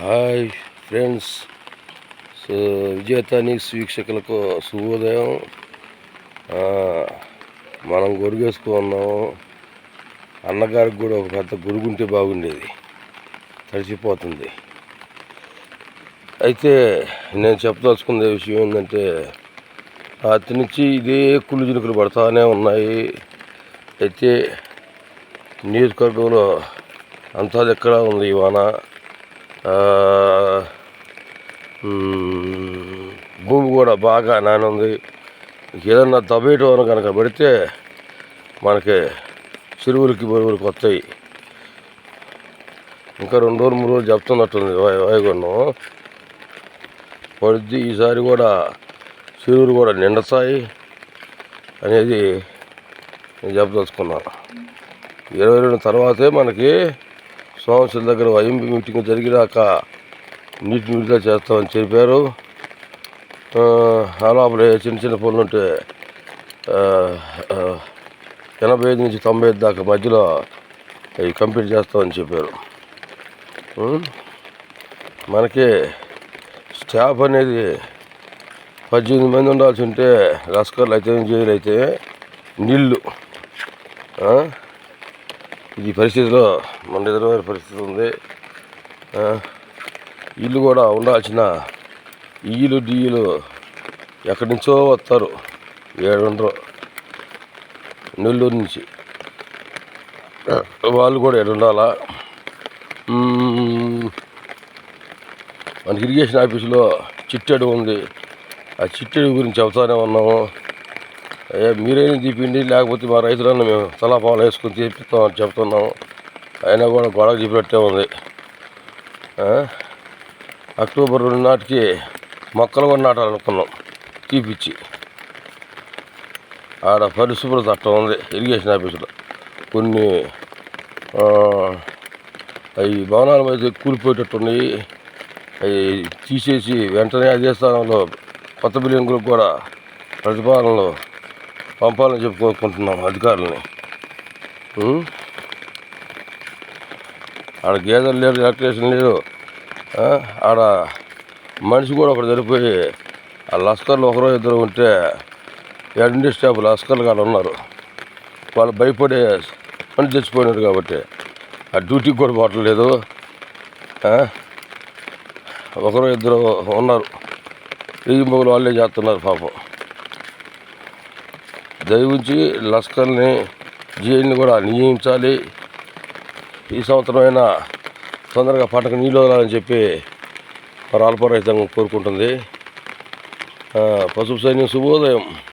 Hi friends, విజేత news వీక్షకులకు శుభోదయం. మనం గొరుగేసుకున్నాము. అన్నగారికి కూడా ఒక పెద్ద గొరుగుంటే బాగుండేది, తడిసిపోతుంది. అయితే నేను చెప్పదలుచుకునే విషయం ఏంటంటే, రాత్రి నుంచి ఇదే కుళ్ళు చినుకులు పడతానే ఉన్నాయి. అయితే నియోజకవర్గంలో అంతా ఎక్కడ ఉంది ఈ వాన. భూమి కూడా బాగా నానుంది. ఏదన్నా దబేయటం కనుక పెడితే మనకి చెరువులకి బరువులకి వస్తాయి. ఇంకా 2 రోజులు 3 రోజులు చెప్తున్నట్టుంది వాయుగుండం పడుద్ది. ఈసారి కూడా చెరువులు కూడా నిండుతాయి అనేది నేను చెప్పదలుచుకున్నాను. 22 తర్వాతే మనకి సోమశిల దగ్గర ఐఎంపీ మీటింగ్ జరిగినాక నీటిని విడుదల చేస్తామని చెప్పారు. ఆ లోపల చిన్న చిన్న పనులు ఉంటే 85 నుంచి 95 దాకా మధ్యలో అవి కంప్లీట్ చేస్తామని చెప్పారు. మనకి స్టాఫ్ అనేది 18 మంది ఉండాల్సి ఉంటే, లస్కర్లు అయితే జైలు అయితే నీళ్ళు ఈ పరిస్థితిలో మన ఎదురైన పరిస్థితి ఉంది. ఇల్లు కూడా ఉండాల్సిన ఈలు డీలు ఎక్కడి నుంచో వస్తారు, ఏడుండరు. నెల్లూరు నుంచి వాళ్ళు కూడా ఏడు ఉండాలా. మనకి ఇరిగేషన్ ఆఫీసులో చిట్టెడు ఉంది. ఆ చిట్టెడు గురించి చెబుతానే ఉన్నాము. మీరైనా తీపిండి, లేకపోతే మా రైతులన్నా మేము తలాపాలు వేసుకొని తీపిస్తామని చెప్తున్నాము. అయినా కూడా గొడవ చెప్పినట్టే ఉంది. అక్టోబర్ 2 నాటికి మొక్కలు కూడా నాటాలనుకున్నాం తీపిచ్చి. ఆడ పరిశుభ్రత చట్టం ఉంది ఇరిగేషన్ ఆఫీసులో. కొన్ని అవి భవనాల మీద కూలిపోయేటట్టున్నాయి. అవి తీసేసి వెంటనే అదే స్థానంలో కొత్త బిల్డింగులకు కూడా ప్రతిపాదనలు పంపాలని చెప్పుకోనుకుంటున్నాం అధికారులని. ఆడ గేదెలు లేరు, ఎలక్ట్రీషియన్ లేరు. ఆడ మనిషి కూడా ఒకటి సరిపోయి ఆ లస్కర్లు ఒకరో ఇద్దరు ఉంటే 2 స్టాఫ్ లస్కర్లు కాడ ఉన్నారు. వాళ్ళు భయపడే పని తెచ్చిపోయినారు కాబట్టి ఆ డ్యూటీకి కూడా పోవట్లేదు. ఒకరో ఇద్దరు ఉన్నారు, ఈ మొగలు వాళ్ళే చేస్తున్నారు పాపం. దయవుంచి లస్కర్ని జైల్ని కూడా నియమించాలి. ఈ సంవత్సరమైనా తొందరగా పంటకు నీళ్ళు వదలాలని చెప్పి మరి అల్ప రైతాంగం కోరుకుంటుంది. పశువు సైన్యం శుభోదయం.